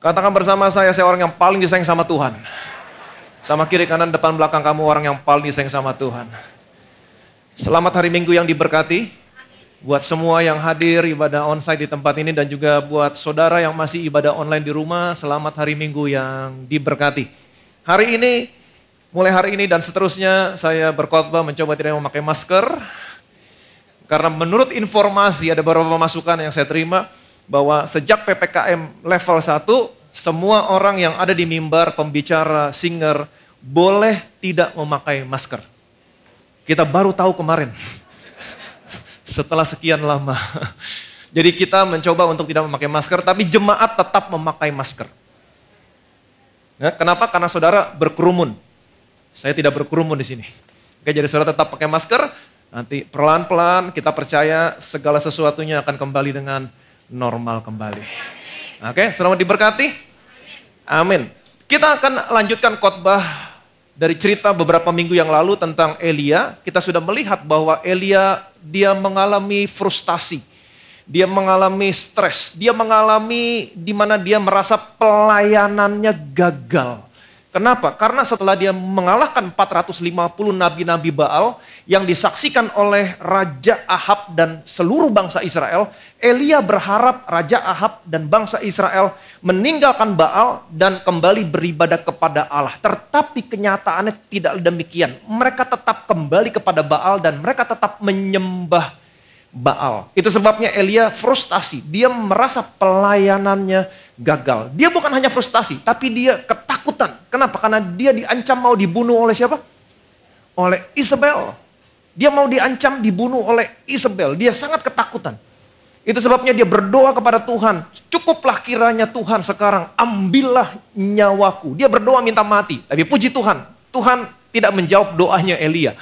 Katakan bersama saya orang yang paling disayang sama Tuhan. Sama kiri, kanan, depan, belakang kamu orang yang paling disayang sama Tuhan. Selamat hari Minggu yang diberkati. Buat semua yang hadir ibadah onsite di tempat ini dan juga buat saudara yang masih ibadah online di rumah, selamat hari Minggu yang diberkati. Hari ini, mulai hari ini dan seterusnya saya berkhotbah mencoba tidak memakai masker. Karena menurut informasi ada beberapa masukan yang saya terima bahwa sejak PPKM level 1, semua orang yang ada di mimbar, pembicara, singer, boleh tidak memakai masker. Kita baru tahu kemarin, setelah sekian lama. Jadi kita mencoba untuk tidak memakai masker, tapi jemaat tetap memakai masker. Nah, kenapa? Karena saudara berkerumun. Saya tidak berkerumun di sini. Oke, jadi saudara tetap pakai masker, nanti pelan-pelan kita percaya segala sesuatunya akan kembali dengan normal kembali. Oke, selamat diberkati. Amin. Kita akan lanjutkan khotbah dari cerita beberapa minggu yang lalu tentang Elia. Kita sudah melihat bahwa Elia dia mengalami frustasi. Dia mengalami stres. Dia mengalami di mana dia merasa pelayanannya gagal. Kenapa? Karena setelah dia mengalahkan 450 nabi-nabi Baal yang disaksikan oleh Raja Ahab dan seluruh bangsa Israel, Elia berharap Raja Ahab dan bangsa Israel meninggalkan Baal dan kembali beribadah kepada Allah. Tetapi kenyataannya tidak demikian. Mereka tetap kembali kepada Baal dan mereka tetap menyembah Baal. Itu sebabnya Elia frustasi. Dia merasa pelayanannya gagal. Dia bukan hanya frustasi, tapi dia ketakutan. Kenapa? Karena dia diancam mau dibunuh oleh siapa? Oleh Isabel. Dia mau diancam dibunuh oleh Isabel. Dia sangat ketakutan. Itu sebabnya dia berdoa kepada Tuhan. Cukuplah kiranya Tuhan sekarang ambillah nyawaku. Dia berdoa minta mati. Tapi puji Tuhan, Tuhan tidak menjawab doanya Elia.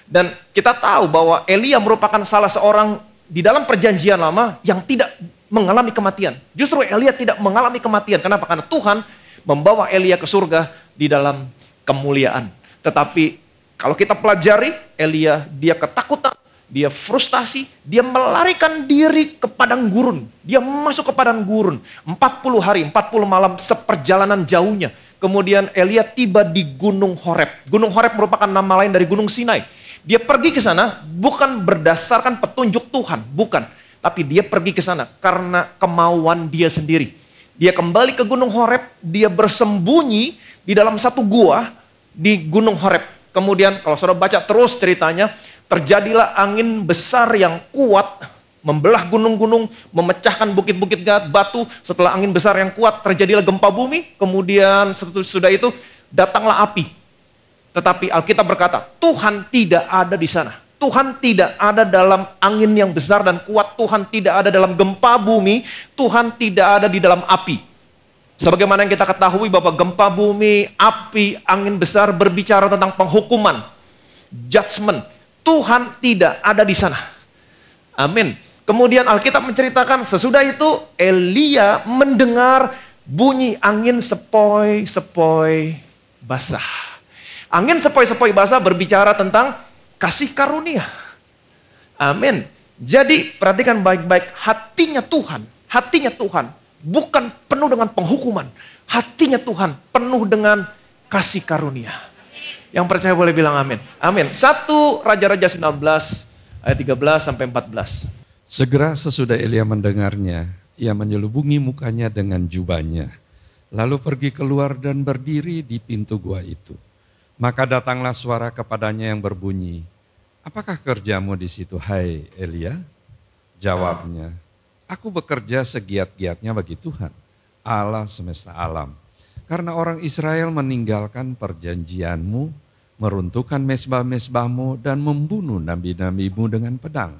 Dan kita tahu bahwa Elia merupakan salah seorang di dalam perjanjian lama yang tidak mengalami kematian. Justru Elia tidak mengalami kematian. Kenapa? Karena Tuhan membawa Elia ke surga di dalam kemuliaan. Tetapi kalau kita pelajari, Elia dia ketakutan, dia frustasi, dia melarikan diri ke padang gurun. Dia masuk ke padang gurun. 40 hari, 40 malam seperjalanan jauhnya. Kemudian Elia tiba di Gunung Horeb. Gunung Horeb merupakan nama lain dari Gunung Sinai. Dia pergi ke sana bukan berdasarkan petunjuk Tuhan, bukan. Tapi dia pergi ke sana karena kemauan dia sendiri. Dia kembali ke Gunung Horeb, dia bersembunyi di dalam satu gua di Gunung Horeb. Kemudian kalau saudara baca terus ceritanya, terjadilah angin besar yang kuat, membelah gunung-gunung, memecahkan bukit-bukit batu. Setelah angin besar yang kuat, terjadilah gempa bumi. Kemudian sesudah itu datanglah api. Tetapi Alkitab berkata, Tuhan tidak ada di sana. Tuhan tidak ada dalam angin yang besar dan kuat. Tuhan tidak ada dalam gempa bumi. Tuhan tidak ada di dalam api. Sebagaimana yang kita ketahui bahwa gempa bumi, api, angin besar berbicara tentang penghukuman, judgment. Tuhan tidak ada di sana. Amin. Kemudian Alkitab menceritakan sesudah itu Elia mendengar bunyi angin sepoi-sepoi basah. Angin sepoi-sepoi basah berbicara tentang kasih karunia. Amin. Jadi perhatikan baik-baik, hatinya Tuhan bukan penuh dengan penghukuman. Hatinya Tuhan penuh dengan kasih karunia. Yang percaya boleh bilang amin. Amin. 1 Raja-Raja 19 ayat 13 sampai 14. Segera sesudah Elia mendengarnya, ia menyelubungi mukanya dengan jubahnya. Lalu pergi keluar dan berdiri di pintu gua itu. Maka datanglah suara kepadanya yang berbunyi, apakah kerjamu di situ, hai Elia? Jawabnya, aku bekerja segiat-giatnya bagi Tuhan, Allah semesta alam. Karena orang Israel meninggalkan perjanjianmu, meruntuhkan mezbah-mezbahmu dan membunuh nabi-nabimu dengan pedang.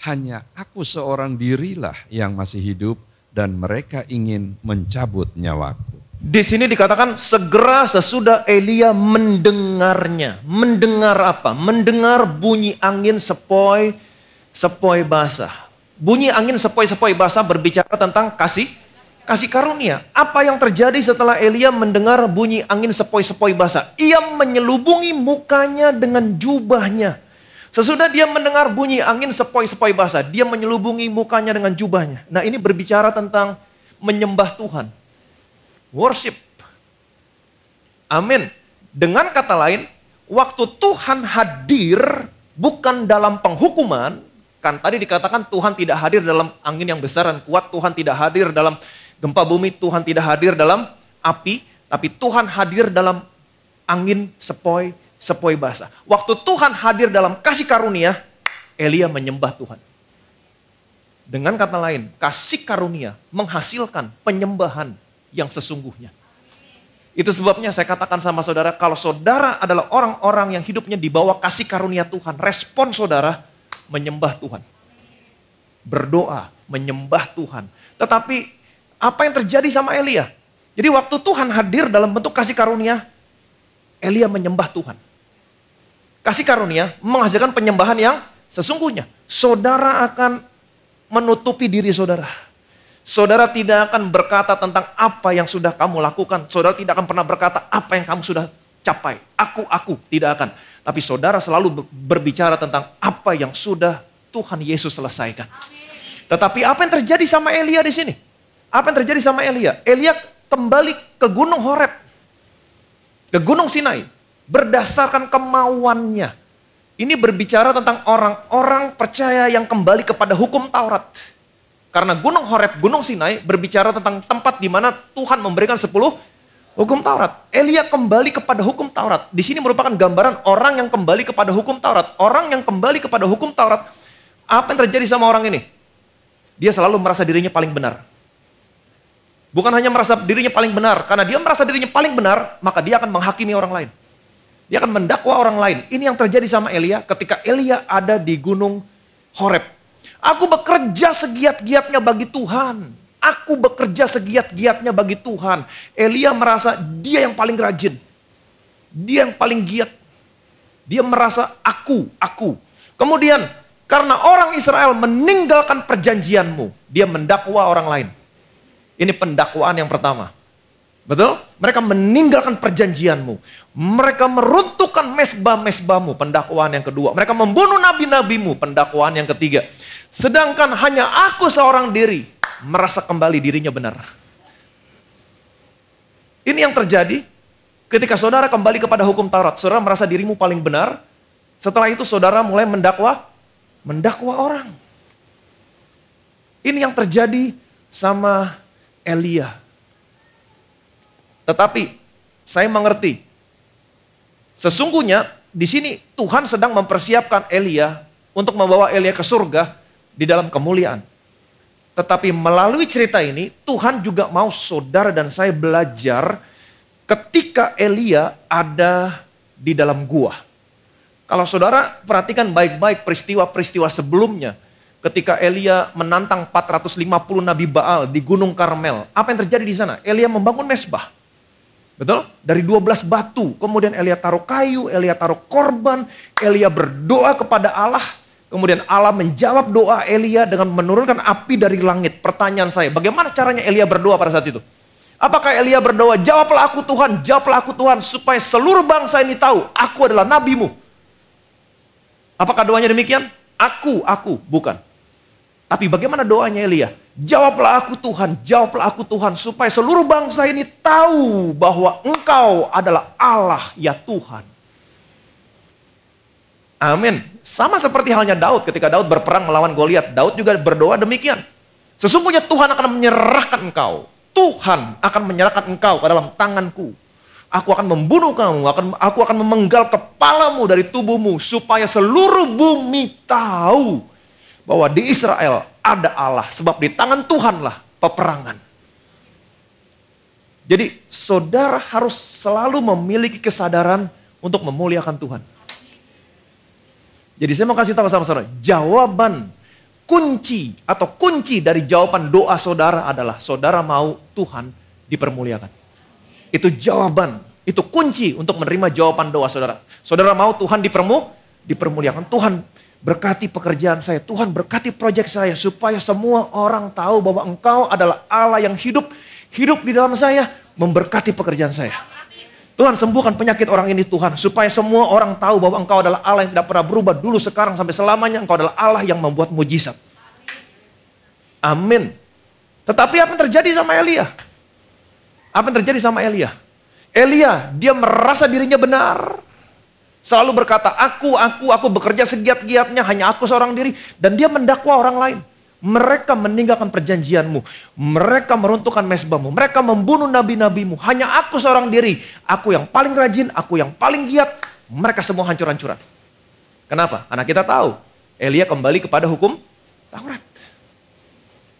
Hanya aku seorang dirilah yang masih hidup dan mereka ingin mencabut nyawaku. Di sini dikatakan segera sesudah Elia mendengarnya. Mendengar apa? Mendengar bunyi angin sepoi-sepoi basah. Bunyi angin sepoi-sepoi basah berbicara tentang kasih karunia. Apa yang terjadi setelah Elia mendengar bunyi angin sepoi-sepoi basah? Ia menyelubungi mukanya dengan jubahnya. Sesudah dia mendengar bunyi angin sepoi-sepoi basah, dia menyelubungi mukanya dengan jubahnya. Nah, ini berbicara tentang menyembah Tuhan. worship. Amin. Dengan kata lain, waktu Tuhan hadir bukan dalam penghukuman, kan tadi dikatakan Tuhan tidak hadir dalam angin yang besar dan kuat, Tuhan tidak hadir dalam gempa bumi, Tuhan tidak hadir dalam api, tapi Tuhan hadir dalam angin sepoi basah. Waktu Tuhan hadir dalam kasih karunia, Elia menyembah Tuhan. Dengan kata lain, kasih karunia menghasilkan penyembahan yang sesungguhnya. Itu sebabnya saya katakan sama saudara, kalau saudara adalah orang-orang yang hidupnya di bawah kasih karunia Tuhan, respon saudara menyembah Tuhan. Berdoa, menyembah Tuhan. Tetapi apa yang terjadi sama Elia? Jadi waktu Tuhan hadir dalam bentuk kasih karunia, Elia menyembah Tuhan. Kasih karunia menghasilkan penyembahan yang sesungguhnya. Saudara akan menutupi diri saudara. Saudara tidak akan berkata tentang apa yang sudah kamu lakukan. Saudara tidak akan pernah berkata apa yang kamu sudah capai. Aku, tidak akan. Tapi saudara selalu berbicara tentang apa yang sudah Tuhan Yesus selesaikan. Tetapi apa yang terjadi sama Elia di sini? Apa yang terjadi sama Elia? Elia kembali ke Gunung Horeb. Ke Gunung Sinai. Berdasarkan kemauannya. Ini berbicara tentang orang-orang percaya yang kembali kepada hukum Taurat. Karena Gunung Horeb, Gunung Sinai berbicara tentang tempat di mana Tuhan memberikan 10 hukum Taurat. Elia kembali kepada hukum Taurat. Di sini merupakan gambaran orang yang kembali kepada hukum Taurat. Orang yang kembali kepada hukum Taurat, apa yang terjadi sama orang ini? Dia selalu merasa dirinya paling benar. Bukan hanya merasa dirinya paling benar, karena dia merasa dirinya paling benar, maka dia akan menghakimi orang lain. Dia akan mendakwa orang lain. Ini yang terjadi sama Elia ketika Elia ada di Gunung Horeb. Aku bekerja segiat-giatnya bagi Tuhan. Aku bekerja segiat-giatnya bagi Tuhan. Elia merasa dia yang paling rajin. Dia yang paling giat. Dia merasa aku. Kemudian karena orang Israel meninggalkan perjanjianmu, dia mendakwa orang lain. Ini pendakwaan yang pertama. Betul? Mereka meninggalkan perjanjianmu. Mereka meruntuhkan mesbah-mesbahmu, pendakwaan yang kedua. Mereka membunuh nabi-nabimu, pendakwaan yang ketiga. Sedangkan hanya aku seorang diri merasa kembali dirinya benar. Ini yang terjadi ketika saudara kembali kepada hukum Taurat. Saudara merasa dirimu paling benar. Setelah itu saudara mulai mendakwa orang. Ini yang terjadi sama Elia. Tetapi saya mengerti, sesungguhnya di sini Tuhan sedang mempersiapkan Elia untuk membawa Elia ke surga di dalam kemuliaan. Tetapi melalui cerita ini Tuhan juga mau saudara dan saya belajar ketika Elia ada di dalam gua. Kalau saudara perhatikan baik-baik peristiwa-peristiwa sebelumnya, ketika Elia menantang 450 Nabi Baal di Gunung Karmel, apa yang terjadi di sana? Elia membangun mesbah. Betul? Dari 12 batu, kemudian Elia taruh kayu, Elia taruh korban, Elia berdoa kepada Allah, kemudian Allah menjawab doa Elia dengan menurunkan api dari langit. Pertanyaan saya, bagaimana caranya Elia berdoa pada saat itu? Apakah Elia berdoa, jawablah aku Tuhan, supaya seluruh bangsa ini tahu, aku adalah nabimu. Apakah doanya demikian? Aku, bukan. Tapi bagaimana doanya Elia? Jawablah aku Tuhan, supaya seluruh bangsa ini tahu bahwa Engkau adalah Allah ya Tuhan. Amin. Sama seperti halnya Daud ketika Daud berperang melawan Goliat. Daud juga berdoa demikian. Sesungguhnya Tuhan akan menyerahkan engkau. Tuhan akan menyerahkan engkau ke dalam tanganku. Aku akan membunuh kamu, aku akan memenggal kepalamu dari tubuhmu, supaya seluruh bumi tahu bahwa di Israel ada Allah, sebab di tangan Tuhanlah peperangan. Jadi saudara harus selalu memiliki kesadaran untuk memuliakan Tuhan. Jadi saya mau kasih tahu sama saudara, jawaban kunci atau kunci dari jawaban doa saudara adalah saudara mau Tuhan dipermuliakan. Itu jawaban, itu kunci untuk menerima jawaban doa saudara. Saudara mau Tuhan dipermuliakan. Tuhan berkati pekerjaan saya, Tuhan berkati proyek saya, supaya semua orang tahu bahwa Engkau adalah Allah yang hidup di dalam saya, memberkati pekerjaan saya. Tuhan sembuhkan penyakit orang ini Tuhan, supaya semua orang tahu bahwa Engkau adalah Allah yang tidak pernah berubah dulu, sekarang, sampai selamanya. Engkau adalah Allah yang membuat mujizat. Amin. Tetapi apa yang terjadi sama Elia? Apa yang terjadi sama Elia? Elia, dia merasa dirinya benar. Selalu berkata, aku bekerja segiat-giatnya, hanya aku seorang diri. Dan dia mendakwa orang lain. Mereka meninggalkan perjanjianmu. Mereka meruntuhkan mezbahmu. Mereka membunuh nabi-nabimu. Hanya aku seorang diri. Aku yang paling rajin, aku yang paling giat. Mereka semua hancur-hancuran. Kenapa? Karena kita tahu, Elia kembali kepada hukum Taurat.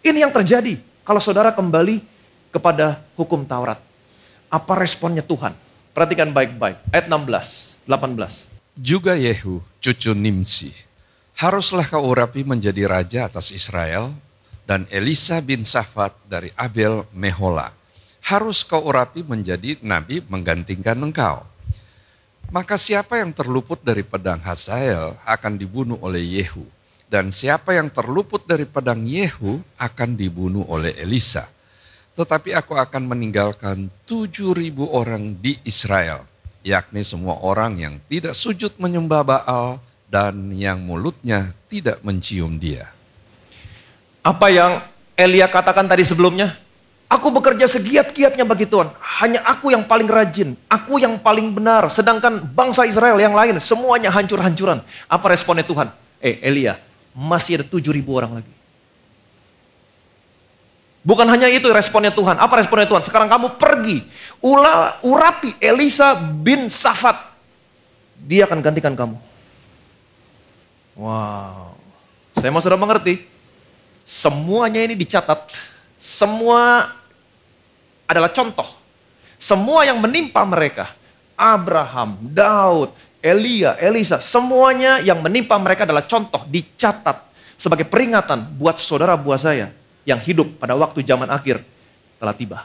Ini yang terjadi kalau saudara kembali kepada hukum Taurat. Apa responnya Tuhan? Perhatikan baik-baik. Ayat 16, 18. Juga Yehu, cucu Nimsi, haruslah kau urapi menjadi raja atas Israel, dan Elisa bin Safat dari Abel Mehola, harus kau urapi menjadi nabi menggantikan engkau. Maka siapa yang terluput dari pedang Hazael akan dibunuh oleh Yehu, dan siapa yang terluput dari pedang Yehu akan dibunuh oleh Elisa. Tetapi aku akan meninggalkan 7.000 orang di Israel, yakni semua orang yang tidak sujud menyembah Baal dan yang mulutnya tidak mencium dia. Apa yang Elia katakan tadi sebelumnya? Aku bekerja segiat-giatnya bagi Tuhan. Hanya aku yang paling rajin. Aku yang paling benar. Sedangkan bangsa Israel yang lain semuanya hancur-hancuran. Apa responnya Tuhan? Elia, masih ada 7.000 orang lagi. Bukan hanya itu responnya Tuhan. Apa responnya Tuhan? Sekarang kamu pergi. Urapi Elisa bin Safat. Dia akan gantikan kamu. Wow. Saya mau sudah mengerti. Semuanya ini dicatat. Semua adalah contoh. Semua yang menimpa mereka. Abraham, Daud, Elia, Elisa. Semuanya yang menimpa mereka adalah contoh. Dicatat sebagai peringatan buat saudara buat saya. Yang hidup pada waktu zaman akhir telah tiba.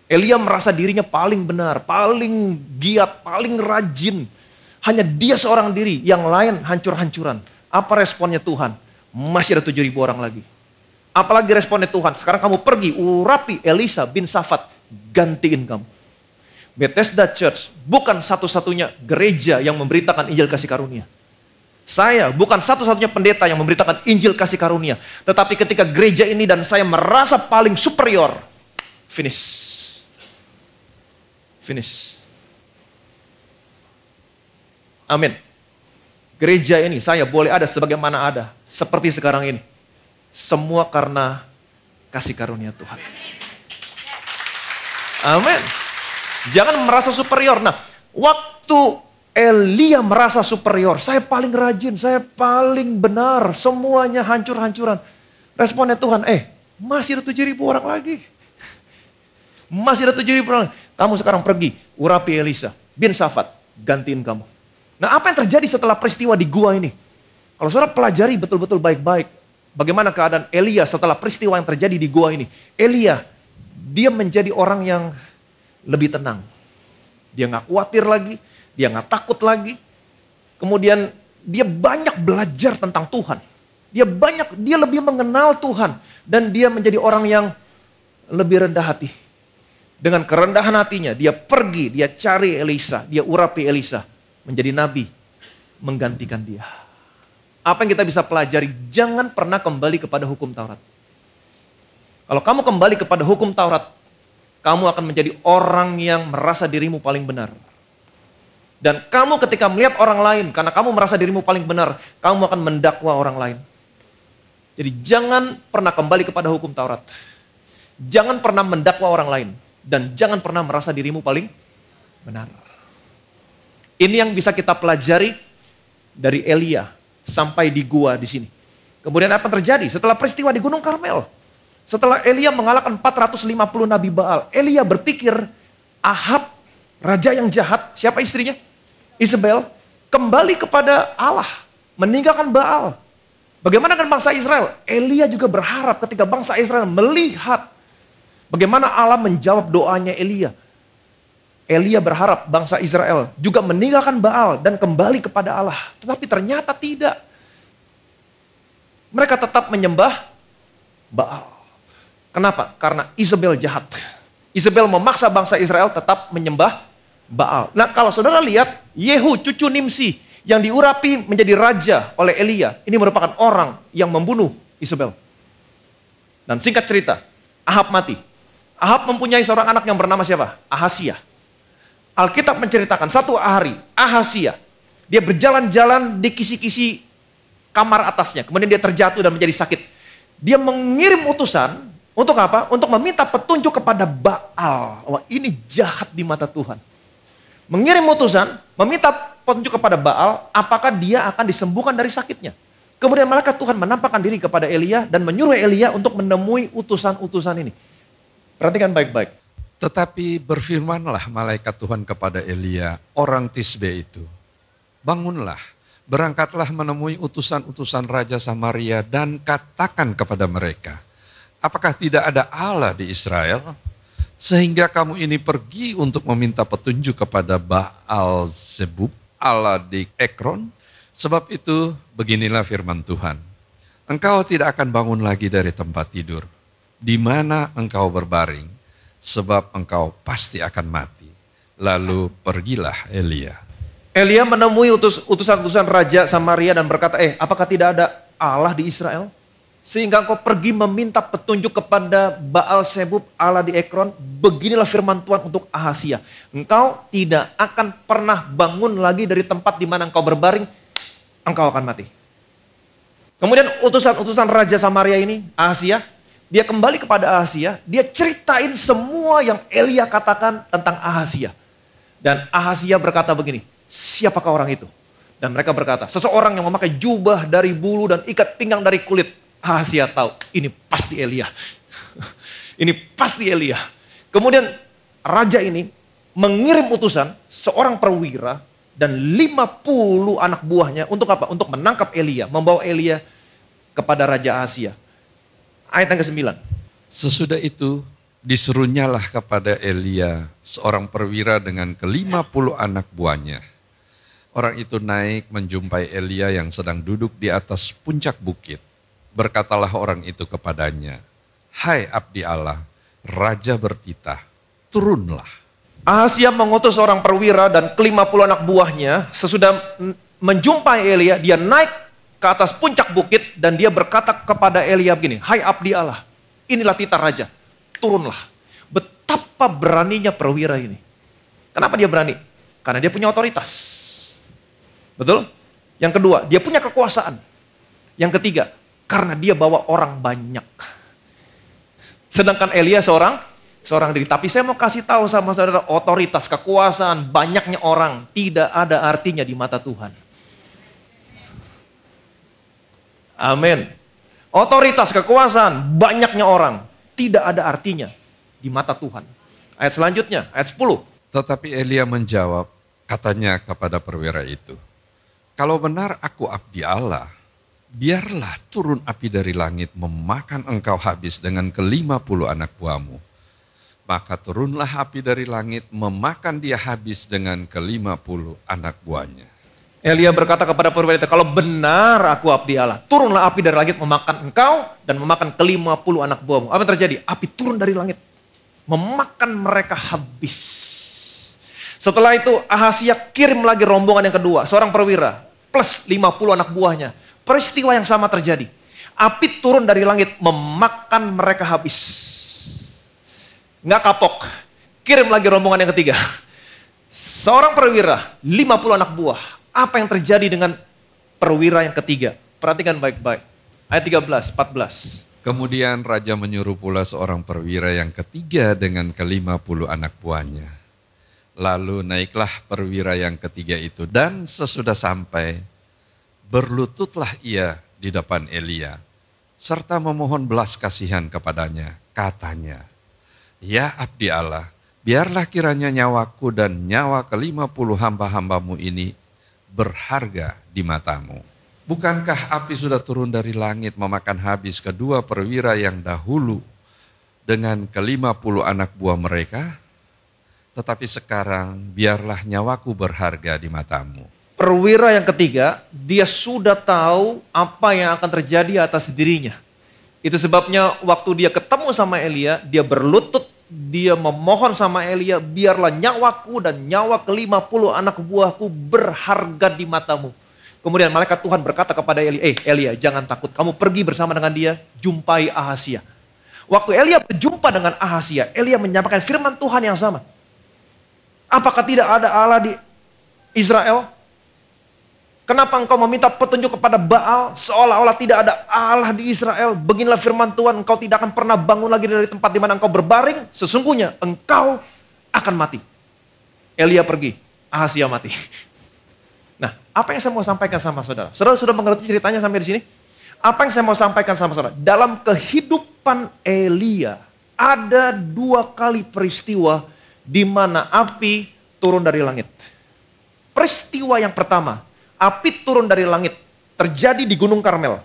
Elia merasa dirinya paling benar, paling giat, paling rajin. Hanya dia seorang diri, yang lain hancur-hancuran. Apa responnya Tuhan? Masih ada 7.000 orang lagi. Apalagi responnya Tuhan, sekarang kamu pergi, urapi Elisa bin Safat, gantiin kamu. Bethesda Church bukan satu-satunya gereja yang memberitakan Injil kasih karunia. Saya bukan satu-satunya pendeta yang memberitakan Injil kasih karunia. Tetapi ketika gereja ini dan saya merasa paling superior, finish. Amin. Gereja ini saya boleh ada sebagaimana ada. Seperti sekarang ini. Semua karena kasih karunia Tuhan. Amin. Jangan merasa superior. Nah, waktu Elia merasa superior, saya paling rajin, saya paling benar, semuanya hancur-hancuran. Responnya Tuhan, masih ada 7.000 orang lagi. Masih ada 7.000 orang. Kamu sekarang pergi, urapi Elisa bin Safat, gantiin kamu. Nah, apa yang terjadi setelah peristiwa di gua ini? Kalau saudara pelajari betul-betul baik-baik. Bagaimana keadaan Elia setelah peristiwa yang terjadi di gua ini. Elia, dia menjadi orang yang lebih tenang. Dia gak khawatir lagi, dia gak takut lagi. Kemudian dia banyak belajar tentang Tuhan. Dia lebih mengenal Tuhan. Dan dia menjadi orang yang lebih rendah hati. Dengan kerendahan hatinya, dia pergi, dia cari Elisa, dia urapi Elisa. Menjadi nabi, menggantikan dia. Apa yang kita bisa pelajari? Jangan pernah kembali kepada hukum Taurat. Kalau kamu kembali kepada hukum Taurat, kamu akan menjadi orang yang merasa dirimu paling benar. Dan kamu ketika melihat orang lain, karena kamu merasa dirimu paling benar, kamu akan mendakwa orang lain. Jadi jangan pernah kembali kepada hukum Taurat. Jangan pernah mendakwa orang lain. Dan jangan pernah merasa dirimu paling benar. Ini yang bisa kita pelajari dari Elia sampai di gua di sini. Kemudian apa yang terjadi setelah peristiwa di Gunung Karmel? Setelah Elia mengalahkan 450 nabi Baal, Elia berpikir Ahab, raja yang jahat, siapa istrinya? Isabel, kembali kepada Allah, meninggalkan Baal. Bagaimana dengan bangsa Israel? Elia juga berharap ketika bangsa Israel melihat bagaimana Allah menjawab doanya Elia. Elia berharap bangsa Israel juga meninggalkan Baal dan kembali kepada Allah. Tetapi ternyata tidak. Mereka tetap menyembah Baal. Kenapa? Karena Isabel jahat. Isabel memaksa bangsa Israel tetap menyembah Baal. Nah, kalau saudara lihat, Yehu cucu Nimsi yang diurapi menjadi raja oleh Elia, ini merupakan orang yang membunuh Isabel. Dan singkat cerita, Ahab mati. Ahab mempunyai seorang anak yang bernama siapa? Ahasia. Alkitab menceritakan satu hari Ahasia, dia berjalan-jalan di kisi-kisi kamar atasnya. Kemudian dia terjatuh dan menjadi sakit. Dia mengirim utusan untuk apa? Untuk meminta petunjuk kepada Baal. Wah, ini jahat di mata Tuhan. Mengirim utusan, meminta petunjuk kepada Baal, apakah dia akan disembuhkan dari sakitnya. Kemudian malaikat Tuhan menampakkan diri kepada Elia dan menyuruh Elia untuk menemui utusan-utusan ini. Perhatikan baik-baik. Tetapi berfirmanlah malaikat Tuhan kepada Elia, orang Tisbe itu. Bangunlah, berangkatlah menemui utusan-utusan Raja Samaria dan katakan kepada mereka, apakah tidak ada Allah di Israel? Sehingga kamu ini pergi untuk meminta petunjuk kepada Baal Zebub, Allah di Ekron. Sebab itu beginilah firman Tuhan. Engkau tidak akan bangun lagi dari tempat tidur, di mana engkau berbaring, sebab engkau pasti akan mati. Lalu pergilah Elia. Elia menemui utusan-utusan Raja Samaria dan berkata, apakah tidak ada Allah di Israel? Sehingga engkau pergi meminta petunjuk kepada Baal Zebub, Allah di Ekron. Beginilah firman Tuhan untuk Ahasia. Engkau tidak akan pernah bangun lagi dari tempat di mana engkau berbaring, engkau akan mati. Kemudian utusan-utusan Raja Samaria ini, Ahasia, dia kembali kepada Ahasia, dia ceritain semua yang Elia katakan tentang Ahasia. Dan Ahasia berkata begini, siapakah orang itu? Dan mereka berkata, seseorang yang memakai jubah dari bulu dan ikat pinggang dari kulit. Ahasia tahu, ini pasti Elia. Ini pasti Elia. Kemudian raja ini mengirim utusan seorang perwira dan 50 anak buahnya untuk apa? Untuk menangkap Elia, membawa Elia kepada Raja Ahasia. Ayat yang ke-9. Sesudah itu diserunyalah kepada Elia seorang perwira dengan ke-50 anak buahnya. Orang itu naik menjumpai Elia yang sedang duduk di atas puncak bukit. Berkatalah orang itu kepadanya, hai abdi Allah, raja bertitah, turunlah. Ahasia mengutus seorang perwira dan ke-50 anak buahnya. Sesudah menjumpai Elia, dia naik ke atas puncak bukit dan dia berkata kepada Elia begini, hai abdi Allah, inilah titah raja, turunlah. Betapa beraninya perwira ini. Kenapa dia berani? Karena dia punya otoritas. Betul? Yang kedua, dia punya kekuasaan. Yang ketiga, karena dia bawa orang banyak. Sedangkan Elia seorang diri. Tapi saya mau kasih tahu sama saudara, otoritas, kekuasaan, banyaknya orang tidak ada artinya di mata Tuhan. Amin. Otoritas, kekuasaan, banyaknya orang tidak ada artinya di mata Tuhan. Ayat selanjutnya, ayat 10. Tetapi Elia menjawab, katanya kepada perwira itu, kalau benar aku abdi Allah, biarlah turun api dari langit memakan engkau habis dengan ke-50 anak buahmu. Maka turunlah api dari langit memakan dia habis dengan ke-50 anak buahnya. Elia berkata kepada perwira itu, kalau benar aku abdi Allah, turunlah api dari langit memakan engkau dan memakan ke-50 anak buahmu. Apa yang terjadi? Api turun dari langit, memakan mereka habis. Setelah itu Ahasia kirim lagi rombongan yang kedua, seorang perwira plus 50 anak buahnya. Peristiwa yang sama terjadi. Api turun dari langit memakan mereka habis. Nggak kapok, kirim lagi rombongan yang ketiga. Seorang perwira, 50 anak buah. Apa yang terjadi dengan perwira yang ketiga? Perhatikan baik-baik. Ayat 13, 14. Kemudian raja menyuruh pula seorang perwira yang ketiga dengan ke-50 anak buahnya. Lalu naiklah perwira yang ketiga itu dan sesudah sampai, berlututlah ia di depan Elia, serta memohon belas kasihan kepadanya. Katanya, ya abdi Allah, biarlah kiranya nyawaku dan nyawa ke-50 hamba-hambamu ini berharga di matamu. Bukankah api sudah turun dari langit memakan habis kedua perwira yang dahulu dengan ke-50 anak buah mereka? Tetapi sekarang biarlah nyawaku berharga di matamu. Perwira yang ketiga, dia sudah tahu apa yang akan terjadi atas dirinya. Itu sebabnya waktu dia ketemu sama Elia, dia berlutut, dia memohon sama Elia, biarlah nyawaku dan nyawa ke-50 anak buahku berharga di matamu. Kemudian malaikat Tuhan berkata kepada Elia, Elia jangan takut, kamu pergi bersama dengan dia, jumpai Ahasia. Waktu Elia berjumpa dengan Ahazia, Elia menyampaikan firman Tuhan yang sama. Apakah tidak ada Allah di Israel? Kenapa engkau meminta petunjuk kepada Baal? Seolah-olah tidak ada Allah di Israel. Beginilah firman Tuhan, engkau tidak akan pernah bangun lagi dari tempat di mana engkau berbaring. Sesungguhnya engkau akan mati. Elia pergi, Ahazia mati. Nah, apa yang saya mau sampaikan sama saudara? Saudara sudah mengerti ceritanya sampai di sini? Apa yang saya mau sampaikan sama saudara? Dalam kehidupan Elia, ada 2 kali peristiwa di mana api turun dari langit. Peristiwa yang pertama, api turun dari langit terjadi di Gunung Karmel.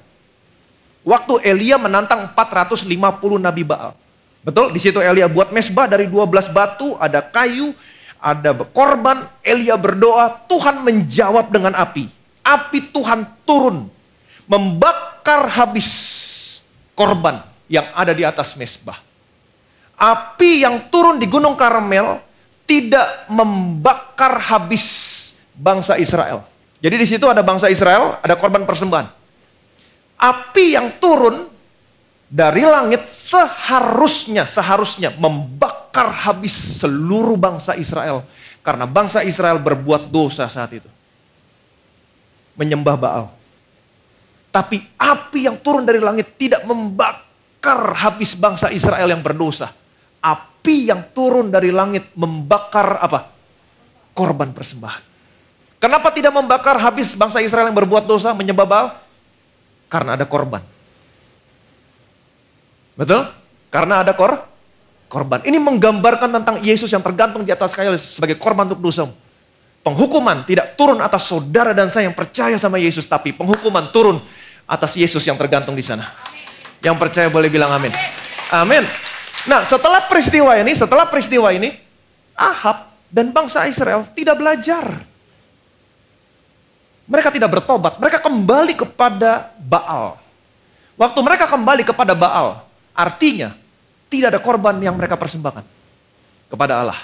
Waktu Elia menantang 450 nabi Baal. Betul? Di situ Elia buat mesbah dari 12 batu, ada kayu, ada korban. Elia berdoa, Tuhan menjawab dengan api. Api Tuhan turun, membakar habis korban yang ada di atas mesbah. Api yang turun di Gunung Karmel tidak membakar habis bangsa Israel. Jadi di situ ada bangsa Israel, ada korban persembahan. Api yang turun dari langit seharusnya membakar habis seluruh bangsa Israel. Karena bangsa Israel berbuat dosa saat itu. Menyembah Baal. Tapi api yang turun dari langit tidak membakar habis bangsa Israel yang berdosa. Api yang turun dari langit membakar apa? Korban persembahan. Kenapa tidak membakar habis bangsa Israel yang berbuat dosa menyembah Baal? Karena ada korban. Betul? Karena ada korban. Ini menggambarkan tentang Yesus yang tergantung di atas kayu sebagai korban untuk dosamu. Penghukuman tidak turun atas saudara dan saya yang percaya sama Yesus, tapi penghukuman turun atas Yesus yang tergantung di sana. Yang percaya boleh bilang amin. Amin. Nah, setelah peristiwa ini, Ahab dan bangsa Israel tidak belajar. Mereka tidak bertobat, mereka kembali kepada Baal. Waktu mereka kembali kepada Baal, artinya tidak ada korban yang mereka persembahkan kepada Allah.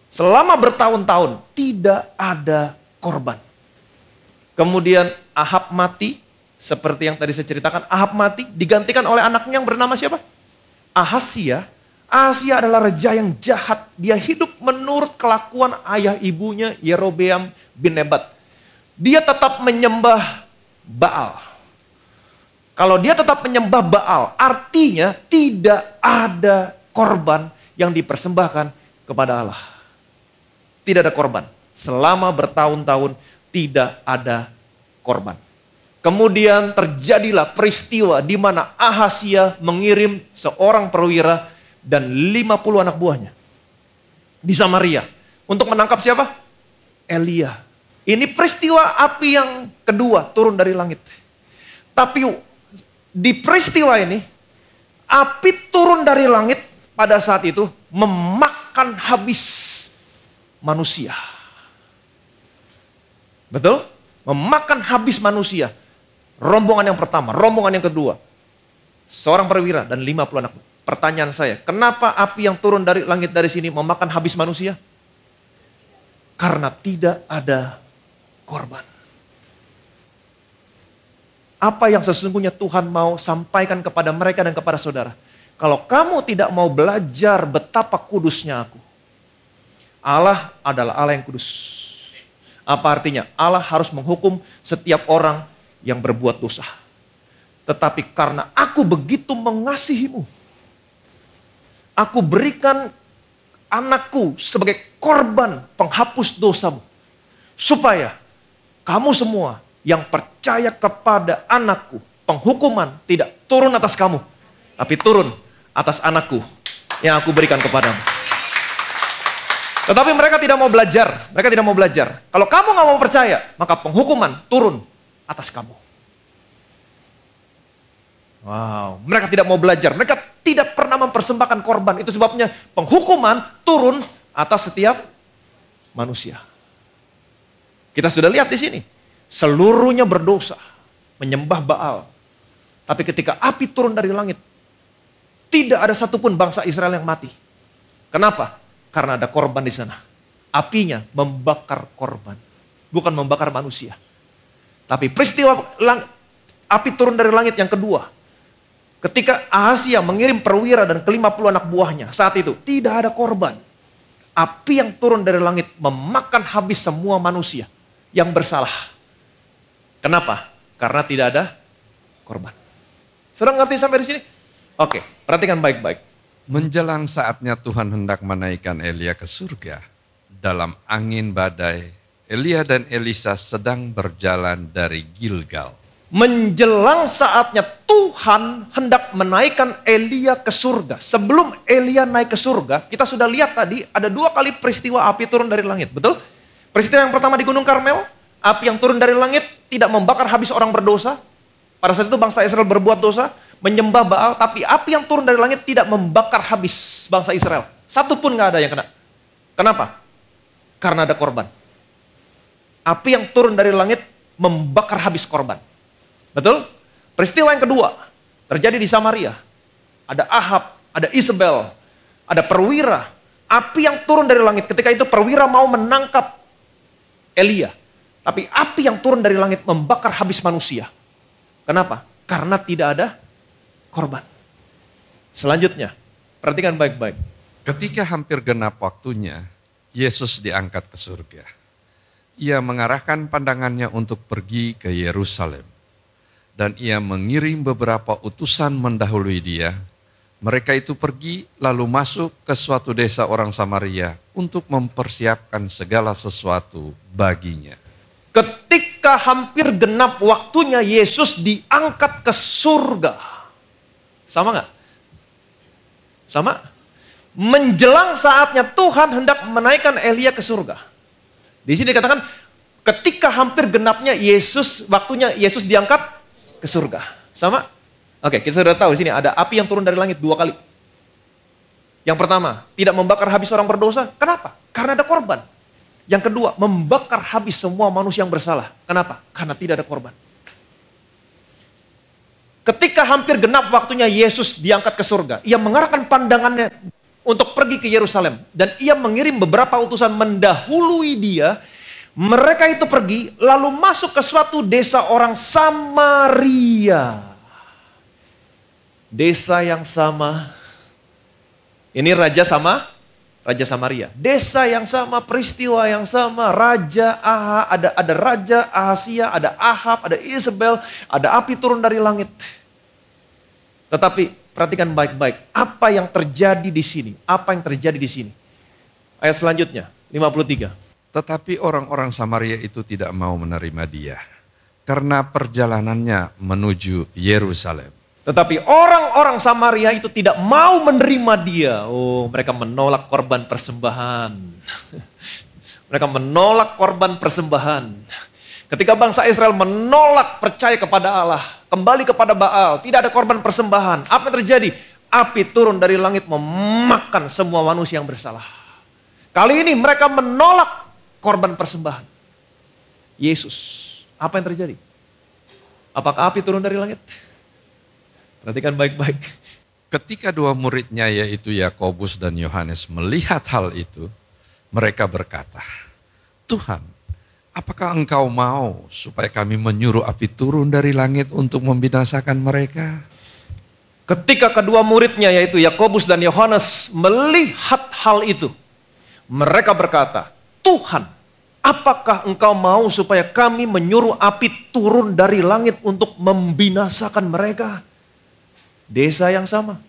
Selama bertahun-tahun tidak ada korban. Kemudian Ahab mati, seperti yang tadi saya ceritakan, Ahab mati digantikan oleh anaknya yang bernama siapa? Ahazia. Ahazia adalah raja yang jahat. Dia hidup menurut kelakuan ayah ibunya Yerobeam bin Nebat. Dia tetap menyembah Baal. Kalau dia tetap menyembah Baal, artinya tidak ada korban yang dipersembahkan kepada Allah. Tidak ada korban. Selama bertahun-tahun tidak ada korban. Kemudian terjadilah peristiwa di mana Ahazia mengirim seorang perwira dan 50 anak buahnya di Samaria untuk menangkap siapa? Elia. Ini peristiwa api yang kedua turun dari langit. Tapi di peristiwa ini, api turun dari langit pada saat itu memakan habis manusia. Betul? Memakan habis manusia. Rombongan yang pertama, rombongan yang kedua. Seorang perwira dan 50 anak. Pertanyaan saya, kenapa api yang turun dari langit dari sini memakan habis manusia? Karena tidak ada korban. Apa yang sesungguhnya Tuhan mau sampaikan kepada mereka dan kepada saudara? Kalau kamu tidak mau belajar betapa kudusnya aku. Allah adalah Allah yang kudus. Apa artinya? Allah harus menghukum setiap orang yang berbuat dosa. Tetapi karena aku begitu mengasihimu, aku berikan anakku sebagai korban penghapus dosamu. Supaya kamu semua yang percaya kepada anakku, penghukuman tidak turun atas kamu, tapi turun atas anakku yang aku berikan kepadamu. Tetapi mereka tidak mau belajar. Mereka tidak mau belajar. Kalau kamu gak mau percaya, maka penghukuman turun atas kamu. Wow, mereka tidak mau belajar. Mereka tidak pernah mempersembahkan korban. Itu sebabnya penghukuman turun atas setiap manusia. Kita sudah lihat di sini. Seluruhnya berdosa. Menyembah Baal. Tapi ketika api turun dari langit, tidak ada satupun bangsa Israel yang mati. Kenapa? Karena ada korban di sana. Apinya membakar korban. Bukan membakar manusia. Tapi peristiwa api turun dari langit yang kedua. Ketika Ahazia mengirim perwira dan ke-50 anak buahnya, saat itu tidak ada korban. Api yang turun dari langit memakan habis semua manusia yang bersalah. Kenapa? Karena tidak ada korban. Sudah ngerti sampai di sini? Oke, perhatikan baik-baik. Menjelang saatnya Tuhan hendak menaikkan Elia ke surga, dalam angin badai, Elia dan Elisa sedang berjalan dari Gilgal. Menjelang saatnya Tuhan hendak menaikkan Elia ke surga. Sebelum Elia naik ke surga, kita sudah lihat tadi ada 2 kali peristiwa api turun dari langit. Betul? Peristiwa yang pertama di Gunung Karmel, api yang turun dari langit tidak membakar habis orang berdosa. Pada saat itu bangsa Israel berbuat dosa, menyembah Baal, tapi api yang turun dari langit tidak membakar habis bangsa Israel. Satu pun gak ada yang kena. Kenapa? Karena ada korban. Api yang turun dari langit membakar habis korban. Betul? Peristiwa yang kedua terjadi di Samaria. Ada Ahab, ada Isabel, ada perwira. Api yang turun dari langit. Ketika itu perwira mau menangkap Elia. Tapi api yang turun dari langit membakar habis manusia. Kenapa? Karena tidak ada korban. Selanjutnya, perhatikan baik-baik. Ketika hampir genap waktunya, Yesus diangkat ke surga. Ia mengarahkan pandangannya untuk pergi ke Yerusalem. Dan ia mengirim beberapa utusan mendahului dia. Mereka itu pergi lalu masuk ke suatu desa orang Samaria untuk mempersiapkan segala sesuatu baginya. Ketika hampir genap waktunya Yesus diangkat ke surga. Sama gak? Sama? Menjelang saatnya Tuhan hendak menaikkan Elia ke surga. Di sini dikatakan ketika hampir genapnya waktunya Yesus diangkat ke surga. Sama? Oke, kita sudah tahu di sini ada api yang turun dari langit 2 kali. Yang pertama, tidak membakar habis orang berdosa. Kenapa? Karena ada korban. Yang kedua, membakar habis semua manusia yang bersalah. Kenapa? Karena tidak ada korban. Ketika hampir genap waktunya Yesus diangkat ke surga, ia mengarahkan pandangannya untuk pergi ke Yerusalem. Dan ia mengirim beberapa utusan mendahului dia. Mereka itu pergi lalu masuk ke suatu desa orang Samaria. Desa yang sama. Ini Raja Samaria. Desa yang sama, peristiwa yang sama. Ada Raja Ahazia, ada Ahab, ada Isabel, ada api turun dari langit. Tetapi perhatikan baik-baik. Apa yang terjadi di sini? Apa yang terjadi di sini? Ayat selanjutnya, 53. Tetapi orang-orang Samaria itu tidak mau menerima dia, karena perjalanannya menuju Yerusalem. Tetapi orang-orang Samaria itu tidak mau menerima dia. Oh, mereka menolak korban persembahan. Mereka menolak korban persembahan. Ketika bangsa Israel menolak percaya kepada Allah, kembali kepada Baal, tidak ada korban persembahan. Apa yang terjadi? Api turun dari langit memakan semua manusia yang bersalah. Kali ini mereka menolak korban persembahan. Yesus, apa yang terjadi? Apakah api turun dari langit? Perhatikan baik-baik. Ketika 2 muridnya yaitu Yakobus dan Yohanes melihat hal itu, mereka berkata, Tuhan, apakah engkau mau supaya kami menyuruh api turun dari langit untuk membinasakan mereka? Ketika kedua muridnya yaitu Yakobus dan Yohanes melihat hal itu, mereka berkata, Tuhan, apakah engkau mau supaya kami menyuruh api turun dari langit untuk membinasakan mereka? Desa yang sama.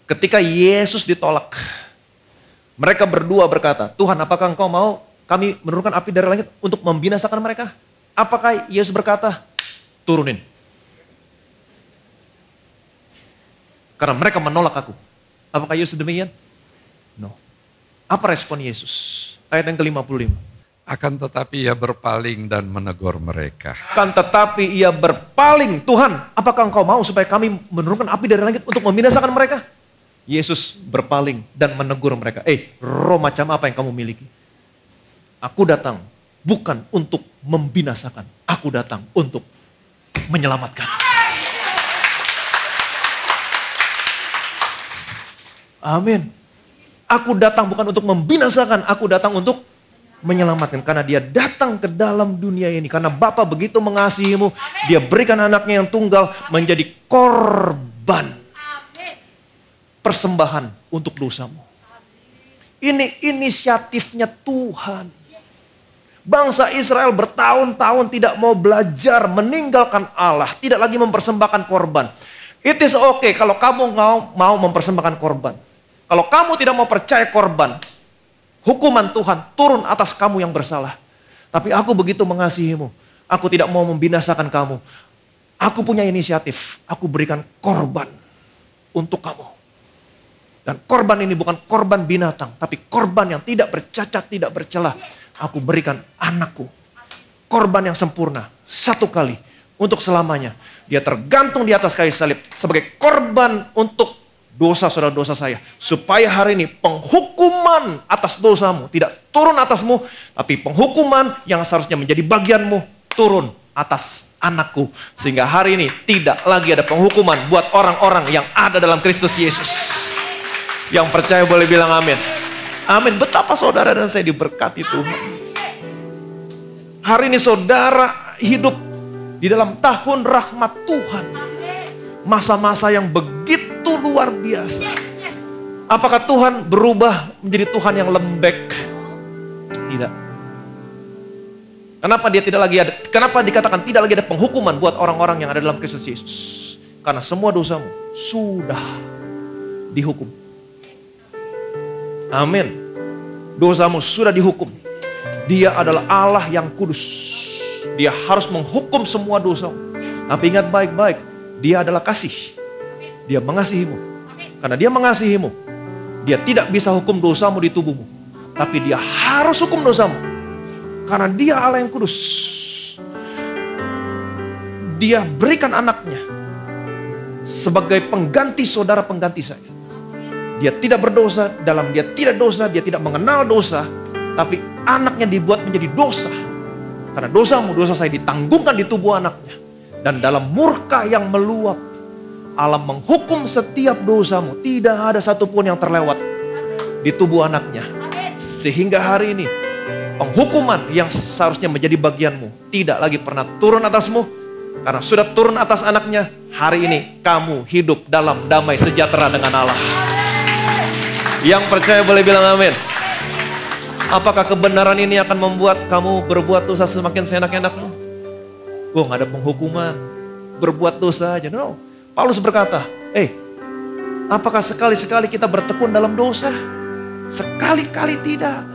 Ketika Yesus ditolak, mereka berdua berkata, Tuhan, apakah engkau mau kami menurunkan api dari langit untuk membinasakan mereka? Apakah Yesus berkata, turunin. Karena mereka menolak aku. Apakah Yesus demikian? No. Apa respon Yesus? Ayat yang ke-55. Akan tetapi ia berpaling dan menegur mereka. Akan tetapi ia berpaling. Tuhan, apakah engkau mau supaya kami menurunkan api dari langit untuk membinasakan mereka? Yesus berpaling dan menegur mereka. Roh macam apa yang kamu miliki? Aku datang bukan untuk membinasakan. Aku datang untuk menyelamatkan. Amin. Aku datang bukan untuk membinasakan. Aku datang untuk menyelamatkan. Karena dia datang ke dalam dunia ini. Karena Bapa begitu mengasihimu, dia berikan anaknya yang tunggal menjadi korban. Persembahan untuk dosamu. Ini inisiatifnya Tuhan. Bangsa Israel bertahun-tahun tidak mau belajar meninggalkan Allah. Tidak lagi mempersembahkan korban. It is okay kalau kamu mau mempersembahkan korban. Kalau kamu tidak mau percaya korban, hukuman Tuhan turun atas kamu yang bersalah. Tapi aku begitu mengasihimu. Aku tidak mau membinasakan kamu. Aku punya inisiatif. Aku berikan korban untuk kamu. Dan korban ini bukan korban binatang. Tapi korban yang tidak bercacat, tidak bercelah. Aku berikan anakku. Korban yang sempurna. Satu kali. Untuk selamanya. Dia tergantung di atas kayu salib. Sebagai korban untuk dosa saudara-dosa saya. Supaya hari ini penghukuman atas dosamu tidak turun atasmu. Tapi penghukuman yang seharusnya menjadi bagianmu turun atas anakku. Sehingga hari ini tidak lagi ada penghukuman buat orang-orang yang ada dalam Kristus Yesus. Yang percaya boleh bilang amin. Amin. Betapa saudara dan saya diberkati Tuhan. Hari ini saudara hidup di dalam tahun rahmat Tuhan. Masa-masa yang begitu luar biasa. Apakah Tuhan berubah menjadi Tuhan yang lembek? Tidak. Kenapa dia tidak lagi ada? Kenapa dikatakan tidak lagi ada penghukuman buat orang-orang yang ada dalam Kristus Yesus? Karena semua dosamu sudah dihukum. Amin. Dosamu sudah dihukum. Dia adalah Allah yang kudus. Dia harus menghukum semua dosamu. Tapi ingat baik-baik, dia adalah kasih. Dia mengasihimu. Karena dia mengasihimu, dia tidak bisa hukum dosamu di tubuhmu. Tapi dia harus hukum dosamu. Karena dia Allah yang kudus. Dia berikan anaknya sebagai pengganti saudara, pengganti saya. Dia tidak berdosa, dalam dia tidak dosa, dia tidak mengenal dosa. Tapi anaknya dibuat menjadi dosa. Karena dosamu, dosa saya ditanggungkan di tubuh anaknya. Dan dalam murka yang meluap, Allah menghukum setiap dosamu. Tidak ada satupun yang terlewat di tubuh anaknya. Sehingga hari ini, penghukuman yang seharusnya menjadi bagianmu tidak lagi pernah turun atasmu. Karena sudah turun atas anaknya, hari ini kamu hidup dalam damai sejahtera dengan Allah. Yang percaya boleh bilang amin. Apakah kebenaran ini akan membuat kamu berbuat dosa semakin seenak-enakmu? Gak ada penghukuman, berbuat dosa aja. No. Paulus berkata, apakah sekali-sekali kita bertekun dalam dosa? Sekali-kali tidak.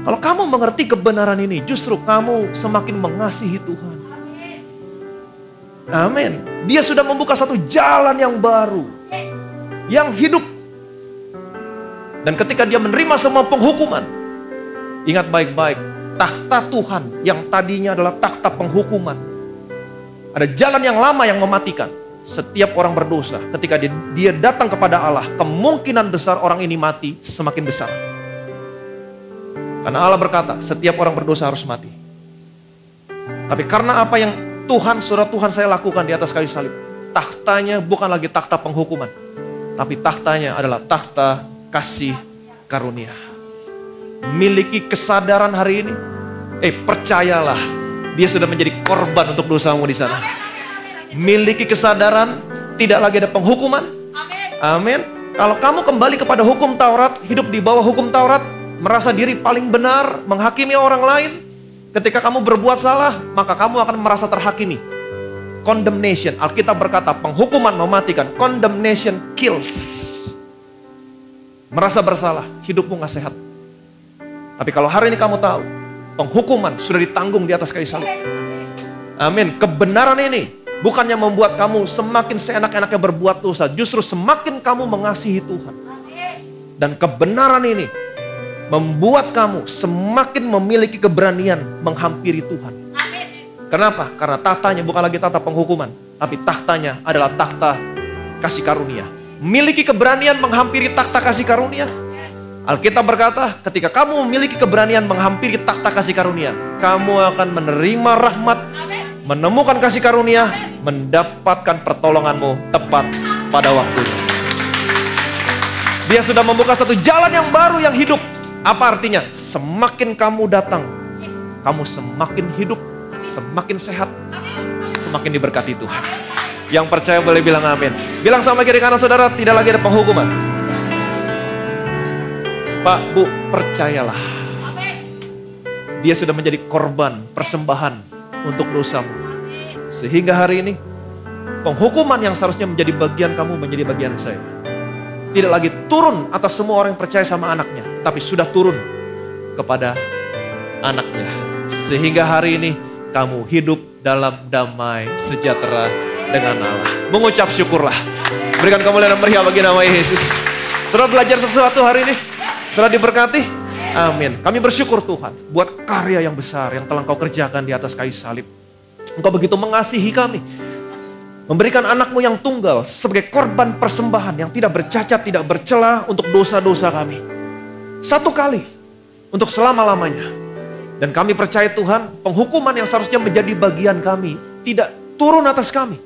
Kalau kamu mengerti kebenaran ini, justru kamu semakin mengasihi Tuhan. Amin. Dia sudah membuka satu jalan yang baru. Yang hidup. Dan ketika dia menerima semua penghukuman, ingat baik-baik, takhta Tuhan yang tadinya adalah takhta penghukuman. Ada jalan yang lama yang mematikan. Setiap orang berdosa, ketika dia datang kepada Allah, kemungkinan besar orang ini mati semakin besar. Karena Allah berkata, setiap orang berdosa harus mati. Tapi karena apa yang saudara Tuhan saya lakukan di atas kayu salib, takhtanya bukan lagi takhta penghukuman, tapi takhtanya adalah takhta kasih karunia. Miliki kesadaran hari ini. Percayalah, dia sudah menjadi korban untuk dosamu di sana. Miliki kesadaran, tidak lagi ada penghukuman. Amin. Kalau kamu kembali kepada hukum Taurat, hidup di bawah hukum Taurat, merasa diri paling benar, menghakimi orang lain. Ketika kamu berbuat salah, maka kamu akan merasa terhakimi. Condemnation, Alkitab berkata penghukuman mematikan. Condemnation kills. Merasa bersalah, hidupmu gak sehat. Tapi kalau hari ini kamu tahu, penghukuman sudah ditanggung di atas kayu salib. Amin. Kebenaran ini bukannya membuat kamu semakin seenak-enaknya berbuat dosa, justru semakin kamu mengasihi Tuhan. Dan kebenaran ini membuat kamu semakin memiliki keberanian menghampiri Tuhan. Kenapa? Karena tahtanya bukan lagi tahta penghukuman, tapi tahtanya adalah tahta kasih karunia. Memiliki keberanian menghampiri takhta kasih karunia. Alkitab berkata, ketika kamu memiliki keberanian menghampiri takhta kasih karunia, kamu akan menerima rahmat, menemukan kasih karunia, mendapatkan pertolonganmu tepat pada waktunya. Dia sudah membuka satu jalan yang baru yang hidup. Apa artinya? Semakin kamu datang, kamu semakin hidup, semakin sehat, semakin diberkati Tuhan. Yang percaya boleh bilang amin. Bilang sama kiri kanan saudara, tidak lagi ada penghukuman. Pak, Bu, percayalah. Dia sudah menjadi korban, persembahan untuk dosamu. Sehingga hari ini, penghukuman yang seharusnya menjadi bagian kamu, menjadi bagian saya. Tidak lagi turun atas semua orang yang percaya sama anaknya, tapi sudah turun kepada anaknya. Sehingga hari ini, kamu hidup dalam damai sejahtera dengan Allah. Mengucap syukurlah. Berikan kemuliaan dan meriah bagi nama Yesus. Saudara belajar sesuatu hari ini? Saudara diberkati? Amin. Kami bersyukur Tuhan buat karya yang besar yang telah Engkau kerjakan di atas kayu salib. Engkau begitu mengasihi kami. Memberikan anakmu yang tunggal sebagai korban persembahan yang tidak bercacat, tidak bercela untuk dosa-dosa kami. Satu kali untuk selama-lamanya. Dan kami percaya Tuhan, penghukuman yang seharusnya menjadi bagian kami tidak turun atas kami.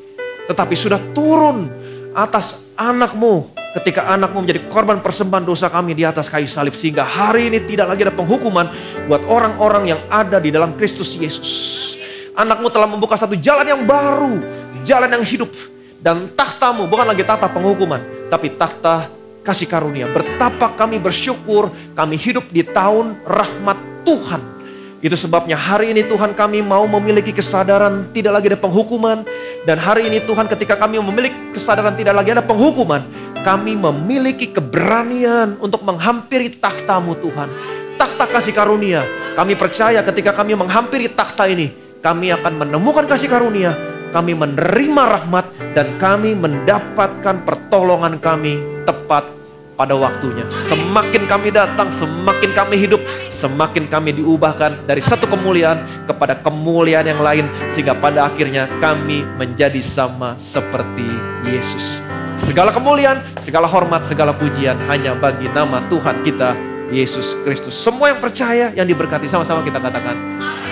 Tetapi sudah turun atas anakmu ketika anakmu menjadi korban persembahan dosa kami di atas kayu salib. Sehingga hari ini tidak lagi ada penghukuman buat orang-orang yang ada di dalam Kristus Yesus. Anakmu telah membuka satu jalan yang baru, jalan yang hidup. Dan takhtamu bukan lagi takhta penghukuman, tapi takhta kasih karunia. Betapa kami bersyukur kami hidup di tahun rahmat Tuhan. Itu sebabnya hari ini Tuhan kami mau memiliki kesadaran tidak lagi ada penghukuman. Dan hari ini Tuhan ketika kami memiliki kesadaran tidak lagi ada penghukuman, kami memiliki keberanian untuk menghampiri takhta-Mu Tuhan. Takhta kasih karunia. Kami percaya ketika kami menghampiri takhta ini, kami akan menemukan kasih karunia, kami menerima rahmat, dan kami mendapatkan pertolongan kami tepat pada waktunya. Semakin kami datang, semakin kami hidup, semakin kami diubahkan dari satu kemuliaan kepada kemuliaan yang lain. Sehingga pada akhirnya kami menjadi sama seperti Yesus. Segala kemuliaan, segala hormat, segala pujian hanya bagi nama Tuhan kita, Yesus Kristus. Semua yang percaya, yang diberkati, sama-sama kita katakan.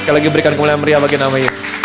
Sekali lagi berikan kemuliaan meriah bagi nama Yesus.